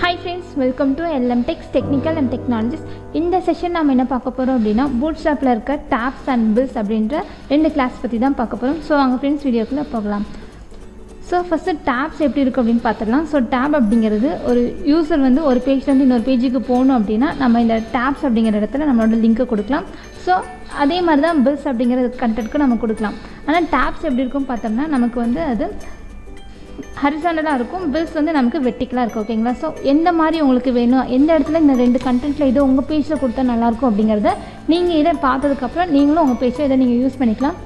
Hi friends, welcome to LM Techs Technical and Technologies. இந்த session நாம் என்ன பார்க்க போகிறோம் அப்படின்னா பூட்ஸ்ட்ராப்பில் இருக்க டாப்ஸ் அண்ட் பில்ஸ் அப்படின்ற ரெண்டு கிளாஸ் பற்றி தான் பார்க்க போகிறோம். ஸோ அவங்க ஃப்ரெண்ட்ஸ் வீடியோக்குள்ளே போகலாம். ஸோ ஃபஸ்ட்டு டேப்ஸ் எப்படி இருக்குது அப்படின்னு பார்த்துடலாம். ஸோ டேப் அப்படிங்கிறது ஒரு யூசர் வந்து ஒரு பேஜ்லேருந்து இன்னொரு பேஜுக்கு போகணும் அப்படின்னா நம்ம இந்த டேப்ஸ் அப்படிங்கிற இடத்துல நம்மளோட லிங்க்கை கொடுக்கலாம். ஸோ அதே மாதிரி தான் பில்ஸ் அப்படிங்கிற கண்டென்ட்க்கு நம்ம கொடுக்கலாம். ஆனால் டேப்ஸ் எப்படி இருக்குன்னு பார்த்தோம்னா நமக்கு வந்து அது ஹரிசாண்டலாக இருக்கும், பில்ஸ் வந்து நமக்கு வெர்டிக்கலாக இருக்கும். ஓகேங்களா? ஸோ எந்த மாதிரி உங்களுக்கு வேணும், எந்த இடத்துல இந்த ரெண்டு கண்டென்ட்டில் இது உங்கள் பேஜில் கொடுத்தா நல்லாயிருக்கும் அப்படிங்கிறத நீங்கள் இதை பார்த்ததுக்கப்புறம் நீங்களும் உங்கள் பேஜில் இதை நீங்கள் யூஸ் பண்ணிக்கலாம்.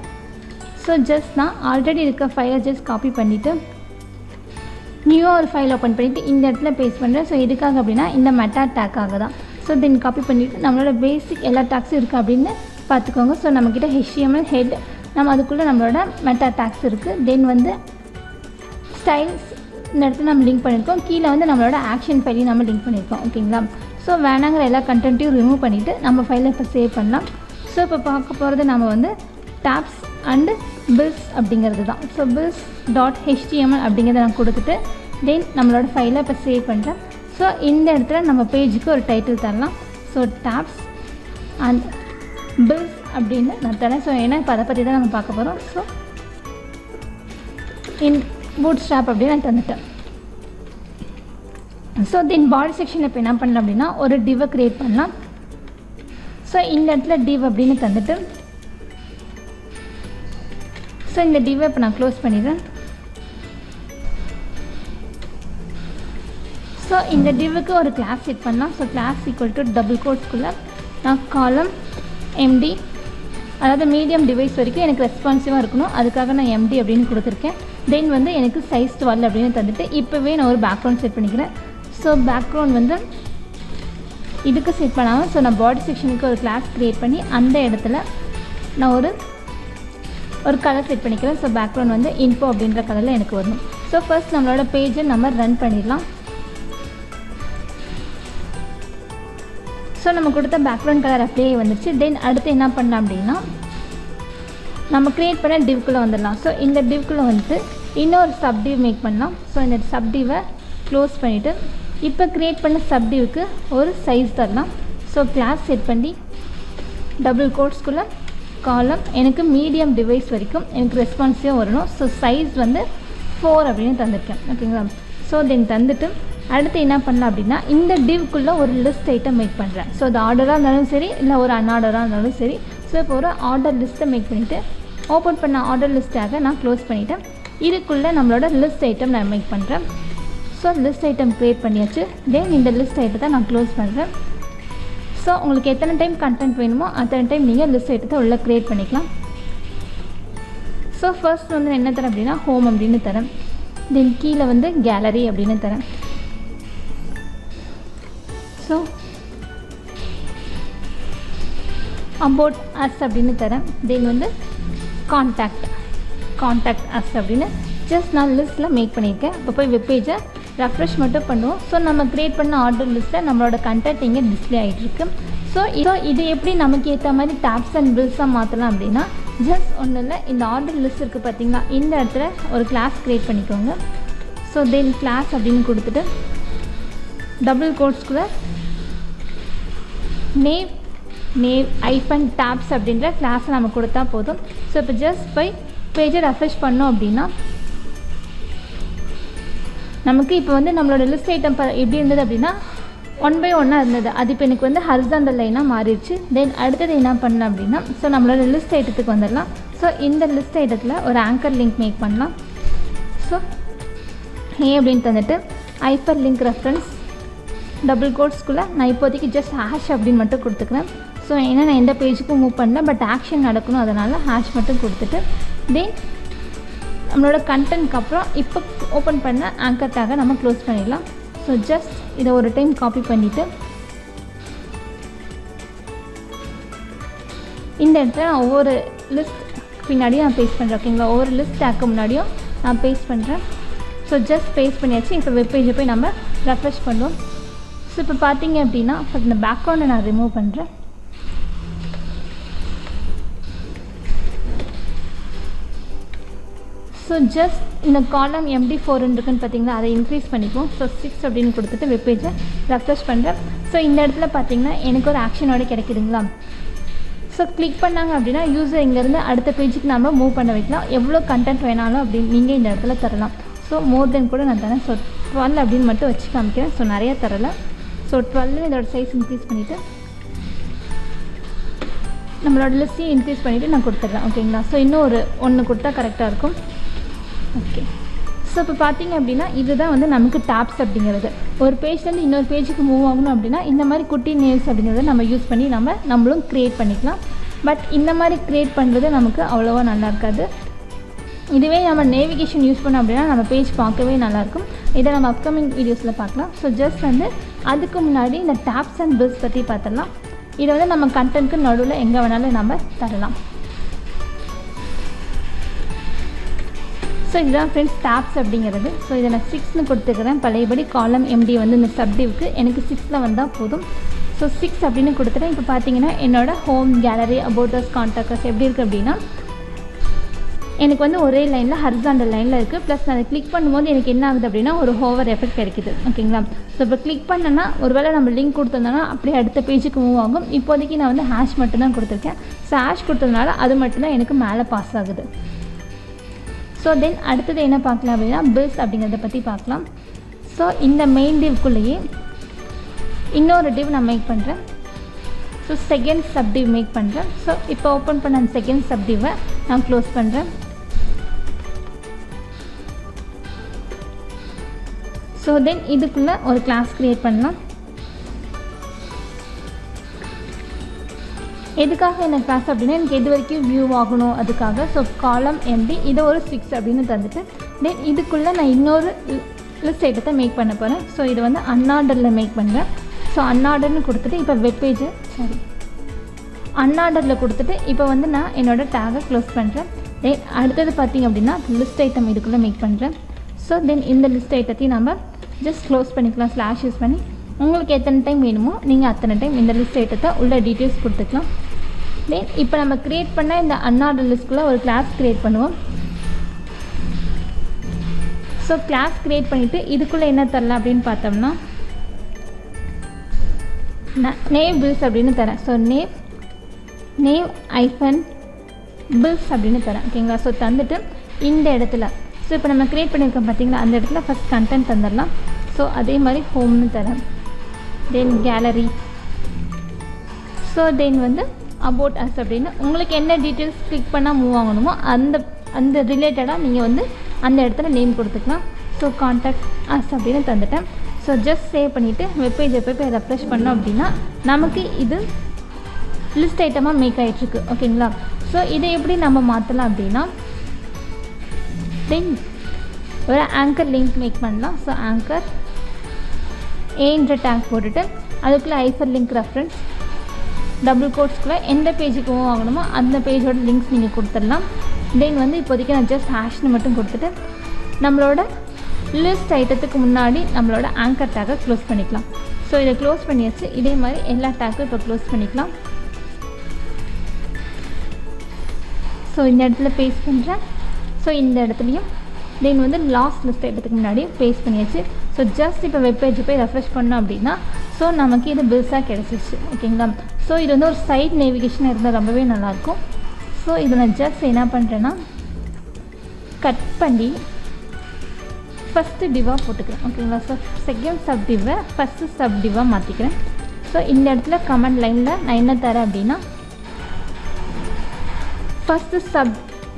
ஸோ ஜஸ்ட் நான் ஆல்ரெடி இருக்க ஃபைலை ஜஸ்ட் காப்பி பண்ணிவிட்டு நியூவாக ஒரு ஃபைல் ஓப்பன் பண்ணிவிட்டு இந்த இடத்துல பேஸ்ட் பண்ணுறேன். ஸோ எதுக்காக அப்படின்னா இந்த மெட்டா டேக்காக தான். ஸோ தென் காப்பி பண்ணிவிட்டு நம்மளோட பேசிக் எல்லா டேக்ஸும் இருக்குது அப்படின்னு பார்த்துக்கோங்க. ஸோ நம்மக்கிட்ட HTML ஹெட், நம்ம அதுக்குள்ளே நம்மளோட மெட்டா டேக்ஸ் இருக்குது. தென் வந்து ஸ்டைல்ஸ் இந்த இடத்துல நம்ம லிங்க் பண்ணியிருக்கோம். கீழே வந்து நம்மளோட ஆக்ஷன் ஃபைலையும் நம்ம லிங்க் பண்ணியிருக்கோம். ஓகேங்களா? ஸோ வேணாங்கிற எல்லா கண்டென்ட்டையும் ரிமூவ் பண்ணிவிட்டு நம்ம ஃபைலை இப்போ சேவ் பண்ணலாம். ஸோ இப்போ பார்க்க போகிறது நம்ம வந்து டாப்ஸ் அண்டு பில்ஸ் அப்படிங்கிறது தான். ஸோ பில்ஸ் .html அப்படிங்கிறத நான் கொடுத்துட்டு தென் நம்மளோட ஃபைலை இப்போ சேவ் பண்ணுறேன். ஸோ இந்த இடத்துல நம்ம பேஜுக்கு ஒரு டைட்டில் தரலாம். ஸோ டாப்ஸ் அண்ட் பில்ஸ் அப்படின்னு நான் தரேன். ஸோ ஏன்னா இப்போ அதை பற்றி தான் நம்ம பார்க்க போகிறோம். ஸோ பூட்ஸ்ட்ராப் அப்படின்னு நான் தந்துட்டேன். ஸோ தென் பாடி செக்ஷன் இப்போ என்ன பண்ணலாம் அப்படின்னா ஒரு டிவை க்ரியேட் பண்ணலாம். ஸோ இந்த இடத்துல டிவ் அப்படின்னு தந்துட்டு ஸோ இந்த டிவை இப்போ நான் க்ளோஸ் பண்ணிடுறேன். ஸோ இந்த டிவுக்கு ஒரு கிளாஸ் செட் பண்ணலாம். So class equal to double கோட்ஸ்குள்ளே நான் காலம் எம்டி, அதாவது மீடியம் டிவைஸ் வரைக்கும் எனக்கு ரெஸ்பான்சிவாக இருக்கணும், அதுக்காக நான் எம்டி அப்படின்னு கொடுத்துருக்கேன். தென் வந்து எனக்கு சைஸ் 12 அப்படின்னு தந்துட்டு இப்போவே நான் ஒரு பேக்ரவுண்ட் செட் பண்ணிக்கிறேன். ஸோ பேக்ரவுண்ட் வந்து இதுக்கு செட் பண்ணாமல் ஸோ நான் பாடி செக்ஷனுக்கு ஒரு கிளாஸ் க்ரியேட் பண்ணி அந்த இடத்துல நான் ஒரு கலர் செட் பண்ணிக்கிறேன். ஸோ பேக்ரவுண்ட் வந்து இன்ஃபோ அப்படின்ற கலரில் எனக்கு வரணும். ஸோ ஃபர்ஸ்ட் நம்மளோட பேஜை நம்ம ரன் பண்ணிடலாம். ஸோ நம்ம கொடுத்த பேக்ரவுண்ட் கலர் அப்படியே வந்துடுச்சு. தென் அடுத்து என்ன பண்ணலாம் அப்படின்னா நம்ம க்ரியேட் பண்ண டிவ்க்குள்ளே வந்துடலாம். ஸோ இந்த டிவ்க்குள்ளே வந்துட்டு இன்னொரு சப்டிவ் மேக் பண்ணலாம். ஸோ இந்த சப்டிவை க்ளோஸ் பண்ணிவிட்டு இப்போ க்ரியேட் பண்ண சப்டிவுக்கு ஒரு சைஸ் தரலாம். ஸோ கிளாஸ் செட் பண்ணி டபுள் கோட்ஸ்குள்ளே காலம் எனக்கு மீடியம் டிவைஸ் வரைக்கும் எனக்கு ரெஸ்பான்ஸிவாக வரணும். ஸோ சைஸ் வந்து 4 அப்படின்னு தந்துருக்கேன். ஓகேங்களா? ஸோ தென் தந்துட்டு அடுத்து என்ன பண்ணலாம் அப்படின்னா இந்த டிவ்க்குள்ளே ஒரு லிஸ்ட் ஐட்டம் மேக் பண்ணுறேன். ஸோ அது ஆர்டராக இருந்தாலும் சரி இல்லை ஒரு அன்ஆர்டராக இருந்தாலும் சரி. ஸோ இப்போ ஒரு ஆர்டர் லிஸ்ட்டை மேக் பண்ணிவிட்டு ஓப்பன் பண்ண ஆர்டர் லிஸ்ட்டாக நான் க்ளோஸ் பண்ணிவிட்டேன். இதுக்குள்ளே நம்மளோட லிஸ்ட் ஐட்டம் நான் மேக் பண்ணுறேன். ஸோ லிஸ்ட் ஐட்டம் க்ரியேட் பண்ணியாச்சு. தென் இந்த லிஸ்ட் ஐட்டத்தை நான் க்ளோஸ் பண்ணுறேன். ஸோ உங்களுக்கு எத்தனை டைம் கண்டென்ட் வேணுமோ அத்தனை டைம் நீங்கள் லிஸ்ட் ஐட்டத்தை உள்ளே க்ரியேட் பண்ணிக்கலாம். ஸோ ஃபர்ஸ்ட் வந்து என்ன தரேன் அப்படின்னா ஹோம் அப்படின்னு தரேன். தென் கீழே வந்து கேலரி அப்படின்னு தரேன். ஸோ அபவுட் அஸ் அப்படின்னு தரேன். தென் வந்து கான்டாக்ட் அஸ் அப்படின்னு ஜஸ்ட் நான் லிஸ்ட்டில் மேக் பண்ணியிருக்கேன். இப்போ போய் வெப்பேஜை ரெஃப்ரெஷ் மட்டும் பண்ணுவோம். ஸோ நம்ம க்ரியேட் பண்ண ஆர்டர் லிஸ்ட்டில் நம்மளோட கண்டென்ட் இங்கே டிஸ்பிளே ஆகிட்டுருக்கு. ஸோ இது எப்படி நமக்கு ஏற்ற மாதிரி டாப்ஸ் அண்ட் பில்ஸாக மாற்றலாம் அப்படின்னா ஜஸ்ட் ஒன்றும் இல்லை, இந்த ஆர்டர் லிஸ்ட் இருக்குது பார்த்தீங்களா, இந்த இடத்துல ஒரு கிளாஸ் க்ரியேட் பண்ணிக்கோங்க. ஸோ தென் கிளாஸ் அப்படின்னு கொடுத்துட்டு டபுள் கோட்ஸ்குள்ளே நேவ் ஐஃபன் டாப்ஸ் அப்படின்ற கிளாஸை நம்ம கொடுத்தா போதும். ஸோ இப்போ ஜஸ்ட் போய் பேஜை ரெஃப்ரெஷ் பண்ணோம் அப்படின்னா நமக்கு இப்போ வந்து நம்மளோட லிஸ்ட் ஐட்டம் எப்படி இருந்தது அப்படின்னா 1 by 1 இருந்தது. அது இப்போ எனக்கு வந்து ஹரிசாண்டல் லைனாக மாறிடுச்சு. தென் அடுத்தது என்ன பண்ணலாம் அப்படின்னா ஸோ நம்மளோட லிஸ்ட் ஐட்டத்துக்கு வந்துடலாம். ஸோ இந்த லிஸ்ட் ஐட்டத்தில் ஒரு ஆங்கர் லிங்க் மேக் பண்ணலாம். ஸோ அப்படின்னு தந்துட்டு ஹைப்பர் லிங்க் ரெஃபரன்ஸ் டபுள் கோட்ஸ்குள்ளே நான் இப்போதைக்கு ஜஸ்ட் ஹேஷ் அப்படின்னு மட்டும் கொடுத்துக்கிறேன். ஸோ ஏன்னா நான் எந்த பேஜுக்கும் மூவ் பண்ணல, பட் ஆக்ஷன் நடக்கணும், அதனால் ஹேஷ் மட்டும் கொடுத்துட்டு தென் நம்மளோட கண்டென்ட்க்கு அப்புறம் இப்போ ஓப்பன் பண்ண ஆங்கர் டேக்கை நம்ம க்ளோஸ் பண்ணிடலாம். ஸோ ஜஸ்ட் இதை ஒரு டைம் காப்பி பண்ணிவிட்டு இந்த இடத்துல நான் ஒவ்வொரு லிஸ்ட் பின்னாடியும் நான் பேஸ்ட் பண்ணுறேன். ஓகேங்களா? ஒவ்வொரு லிஸ்ட் டேக்கு முன்னாடியும் நான் பேஸ்ட் பண்ணுறேன். ஸோ ஜஸ்ட் பேஸ்ட் பண்ணியாச்சு. இப்போ வெப்பேஜை போய் நம்ம ரெஃப்ரெஷ் பண்ணுவோம். ஸோ இப்போ பார்த்தீங்க அப்படின்னா இப்போ இந்த பேக்ரவுண்டை நான் ரிமூவ் பண்ணுறேன். ஸோ ஜஸ்ட் இந்த காலம் MD4 இருக்குன்னு பார்த்தீங்கன்னா அதை இன்க்ரீஸ் பண்ணிக்கும். ஸோ 6 அப்படின்னு கொடுத்துட்டு வெப்பேஜை ரெஃப்ரெஷ் பண்ணுறேன். ஸோ இந்த இடத்துல பார்த்தீங்கன்னா எனக்கு ஒரு ஆக்ஷனோட கிடைக்குதுங்களா. ஸோ கிளிக் பண்ணாங்க அப்படின்னா யூஸர் இங்கேருந்து அடுத்த பேஜுக்கு நம்ம மூவ் பண்ண வைக்கலாம். எவ்வளோ கண்டென்ட் வேணாலும் அப்படின்னு நீங்கள் இந்த இடத்துல தரலாம். ஸோ மோர் தென் கூட நான் தரேன். ஸோ 12 அப்படின்னு மட்டும் வச்சு காமிக்கிறேன். ஸோ நிறையா தரலை. ஸோ 12 இதோட சைஸ் இன்க்ரீஸ் பண்ணிவிட்டு நம்மளோட லிஸ்ட்டையும் இன்க்ரீஸ் பண்ணிவிட்டு நான் கொடுத்துட்றேன். ஓகேங்களா. ஸோ இன்னும் ஒரு 1 கொடுத்தா கரெக்டாக இருக்கும். ஓகே. ஸோ இப்போ பார்த்தீங்க அப்படின்னா இதுதான் வந்து நமக்கு டாப்ஸ் அப்படிங்கிறது. ஒரு பேஜ்லேருந்து இன்னொரு பேஜுக்கு மூவ் ஆகணும் அப்படின்னா இந்த மாதிரி குட்டி நேவ்ஸ் அப்படிங்கிறத நம்ம யூஸ் பண்ணி நம்மளும் க்ரியேட் பண்ணிக்கலாம். பட் இந்த மாதிரி க்ரியேட் பண்ணுறது நமக்கு அவ்வளோவா நல்லா இருக்காது. இதுவே நம்ம நேவிகேஷன் யூஸ் பண்ணோம் அப்படின்னா நம்ம பேஜ் பார்க்கவே நல்லாயிருக்கும். இதை நம்ம அப்கமிங் வீடியோஸில் பார்க்கலாம். ஸோ ஜஸ்ட் வந்து அதுக்கு முன்னாடி இந்த டாப்ஸ் அண்ட் பில்ஸ் பற்றி பார்த்துடலாம். இதை வந்து நம்ம கண்டென்ட்க்கு நடுவில் எங்கே வேணாலும் நம்ம தரலாம். ஸோ இதுதான் ஃப்ரெண்ட்ஸ் டாப்ஸ் அப்படிங்கிறது. ஸோ இதை நான் 6ன்னு கொடுத்துக்கிறேன். பழையபடி காலம் MD வந்து இந்த சப்டிவ்க்கு எனக்கு 6ல் வந்தால் போதும். ஸோ 6 அப்படின்னு கொடுத்துட்டேன். இப்போ பார்த்தீங்கன்னா என்னோடய ஹோம், கேலரி, அபவுட்டர்ஸ், கான்டாக்டர்ஸ் எப்படி இருக்குது அப்படின்னா எனக்கு வந்து ஒரே லைனில் ஹரிசாண்டல் லைனில் இருக்குது. ப்ளஸ் நான் அதை கிளிக் பண்ணும்போது எனக்கு என்ன ஆகுது அப்படின்னா ஒரு ஹோவர் எஃபெக்ட் கிடைக்குது. ஓகேங்களா. ஸோ இப்போ கிளிக் பண்ணேன்னா ஒருவேளை நம்ம லிங்க் கொடுத்துருந்தோன்னா அப்படியே அடுத்த பேஜுக்கு மூவ் ஆகும். இப்போதைக்கு நான் வந்து ஹேஷ் மட்டும்தான் கொடுத்துருக்கேன். ஸோ ஹேஷ் கொடுத்ததுனால அது மட்டும்தான் எனக்கு மேலே பாஸ் ஆகுது. ஸோ தென் அடுத்தது என்ன பார்க்கலாம் அப்படின்னா பில்ஸ் அப்படிங்கிறத பற்றி பார்க்கலாம். ஸோ இந்த மெயின் டிவ்க்குள்ளேயே இன்னொரு டிவ் நான் மேக் பண்ணுறேன். ஸோ செகண்ட் சப்டிவ் மேக் பண்ணுறேன். ஸோ இப்போ ஓப்பன் பண்ண அந்த செகண்ட் சப்டிவை நான் க்ளோஸ் பண்ணுறேன். ஸோ தென் இதுக்குள்ளே ஒரு கிளாஸ் க்ரியேட் பண்ணலாம். எதுக்காக என்ன கிளாஸ் அப்படின்னா எனக்கு எது வரைக்கும் வியூ ஆகணும் அதுக்காக. ஸோ காலம் MD இதை ஒரு 6 அப்படின்னு தந்துட்டு தென் இதுக்குள்ளே நான் இன்னொரு லிஸ்ட் ஐட்டத்தை மேக் பண்ண போகிறேன். ஸோ இது வந்து அன்ஆர்டரில் மேக் பண்ணுறேன். ஸோ அன்ஆர்டர்னு கொடுத்துட்டு இப்போ வெப்பேஜ் அன்ஆர்டரில் கொடுத்துட்டு இப்போ வந்து நான் என்னோடய டேகை க்ளோஸ் பண்ணுறேன். தென் அடுத்தது பார்த்திங்க அப்படின்னா லிஸ்ட் ஐட்டம் இதுக்குள்ளே மேக் பண்ணுறேன். ஸோ தென் இந்த லிஸ்ட் ஐட்டத்தையும் நம்ம ஜஸ்ட் க்ளோஸ் பண்ணிக்கலாம். ஸ்லாஷ் யூஸ் பண்ணி உங்களுக்கு எத்தனை டைம் வேணுமோ நீங்கள் அத்தனை டைம் இந்த லிஸ்ட் ஐட்டத்தை உள்ள டீட்டெயில்ஸ் கொடுத்துக்கலாம். தென் இப்போ நம்ம க்ரியேட் பண்ண இந்த அன்ஆர்டர் லிஸ்ட்குள்ளே ஒரு கிளாஸ் க்ரியேட் பண்ணுவோம். ஸோ கிளாஸ் க்ரியேட் பண்ணிவிட்டு இதுக்குள்ளே என்ன தரலாம் அப்படின்னு பார்த்தோம்னா நேம் பில்ஸ் அப்படின்னு தரேன். ஸோ நேம் ஐஃபன் பில்ஸ் அப்படின்னு தரேன். ஓகேங்களா. ஸோ தந்துட்டு இந்த இடத்துல ஸோ இப்போ நம்ம க்ரியேட் பண்ணியிருக்கோம் பார்த்தீங்களா அந்த இடத்துல ஃபஸ்ட் கண்டென்ட் தந்துடலாம். ஸோ அதே மாதிரி ஹோம்னு தரேன். தென் கேலரி. ஸோ தென் வந்து அபவுட் அஸ் அப்படின்னு உங்களுக்கு என்ன டீட்டெயில்ஸ் கிளிக் பண்ணால் மூவ் ஆகணுமோ அந்த ரிலேட்டடாக நீங்கள் வந்து அந்த இடத்துல நேம் கொடுத்துக்கலாம். ஸோ கான்டாக்ட் அஸ் அப்படின்னு தந்துட்டேன். ஸோ ஜஸ்ட் சேவ் பண்ணிவிட்டு வெப்பேஜை போய் ரெஃப்ரெஷ் பண்ணோம் அப்படின்னா நமக்கு இது லிஸ்ட் ஐட்டமாக மேக் ஆகிட்டுருக்கு. ஓகேங்களா. ஸோ இதை எப்படி நம்ம மாற்றலாம் அப்படின்னா தென் ஒரு ஆங்கர் லிங்க் மேக் பண்ணலாம். ஸோ ஆங்கர் ஏன்ற டேக் போட்டுட்டு அதுக்குள்ளே ஐஃபர் லிங்க் ரெஃபரன்ஸ் டபுள் கோட்ஸ்குள்ளே எந்த பேஜுக்கு மூவ் ஆகணுமோ அந்த பேஜோட லிங்க்ஸ் நீங்கள் கொடுத்துடலாம். தென் வந்து இப்போதைக்கு நான் ஜஸ்ட் ஹேஷ்னு மட்டும் கொடுத்துட்டு நம்மளோட லிஸ்ட் ஐட்டத்துக்கு முன்னாடி நம்மளோட ஆங்கர் டேக்கை க்ளோஸ் பண்ணிக்கலாம். ஸோ இதை க்ளோஸ் பண்ணியாச்சு. இதே மாதிரி எல்லா டேக்கும் இப்போ க்ளோஸ் பண்ணிக்கலாம். ஸோ இந்த இடத்துல பேஸ்ட் பண்ணுறேன். ஸோ இந்த இடத்துலையும் தென் வந்து லாஸ்ட் லிஸ்ட் ஐட்டத்துக்கு முன்னாடி பேஸ்ட் பண்ணியாச்சு. ஸோ ஜஸ்ட் இப்போ வெப்பேஜ் போய் ரெஃப்ரெஷ் பண்ணோம் அப்படின்னா ஸோ நமக்கு இது பில்ஸாக கிடச்சிச்சு. ஓகேங்களா. ஸோ இது வந்து ஒரு சைட் நேவிகேஷனாக இருந்தால் ரொம்பவே நல்லாயிருக்கும். ஸோ இதை நான் ஜஸ்ட் என்ன பண்ணுறேன்னா கட் பண்ணி ஃபஸ்ட்டு டிவாக போட்டுக்கிறேன். ஓகேங்களா. ஸோ செகண்ட் சப் டிவை ஃபஸ்ட்டு சப் டிவாக மாற்றிக்கிறேன். ஸோ இந்த இடத்துல கமெண்ட் லைனில் நான் என்ன தரேன் அப்படின்னா ஃபஸ்ட்டு சப்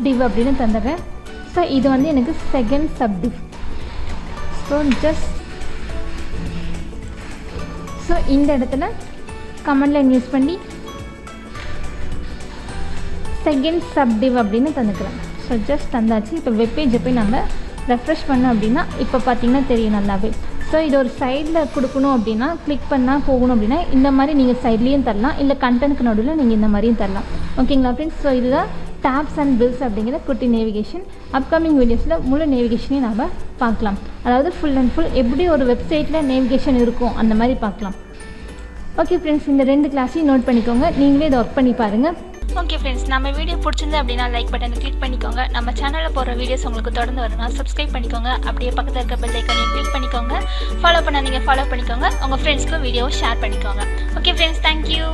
டிவ் அப்படின்னு தந்துடுறேன். ஸோ இது வந்து எனக்கு second sub div. So just so இந்த இடத்துல கமெண்ட் லைன் யூஸ் பண்ணி செகண்ட் சப் டிவ் அப்படின்னு தந்துக்கிறேன். So just தந்தாச்சு. இப்போ வெப்பேஜை போய் நம்ம ரெஃப்ரெஷ் பண்ணோம் அப்படின்னா இப்போ பார்த்திங்கன்னா தெரியும் நல்லாவே. ஸோ இது ஒரு சைடில் கொடுக்கணும் அப்படின்னா கிளிக் பண்ணால் போகணும் அப்படின்னா இந்த மாதிரி நீங்கள் சைட்லேயும் தரலாம், இல்லை கண்டென்ட்க்கு நடுவில் நீங்கள் இந்த மாதிரியும் தரலாம். ஓகேங்களா ஃப்ரெண்ட்ஸ். ஸோ இதுதான் டாப்ஸ் அண்ட் பில்ஸ் அப்படிங்கிற குட்டி நேவிகேஷன். அப்கமிங் வீடியோஸில் முழு நேவிகேஷனையும் நம்ம பார்க்கலாம். அதாவது ஃபுல் அண்ட் ஃபுல் எப்படி ஒரு வெப்சைட்டில் நேவிகேஷன் இருக்கும் அந்த மாதிரி பார்க்கலாம். ஓகே ஃப்ரெண்ட்ஸ், இந்த 2 கிளாஸையும் நோட் பண்ணிக்கோங்க. நீங்களே இதை ஒர்க் பண்ணி பாருங்கள். ஓகே ஃப்ரெண்ட்ஸ், நம்ம வீடியோ பிடிச்சிருந்து அப்படின்னா லைக் பட்டனை கிளிக் பண்ணிக்கோங்க. நம்ம சேனலில் போகிற வீடியோஸ் உங்களுக்கு தொடர்ந்து வரணும்னா சப்ஸ்கிரைப் பண்ணிக்கோங்க. அப்படியே பக்கத்தில் இருக்க பெல் ஐக்கானையும் கிளிக் பண்ணிக்கோங்க. ஃபாலோ பண்ண நீங்கள் ஃபாலோ பண்ணிக்கோங்க. உங்கள் ஃப்ரெண்ட்ஸ்க்கு வீடியோவை ஷேர் பண்ணிக்கோங்க. Okay friends, thank you.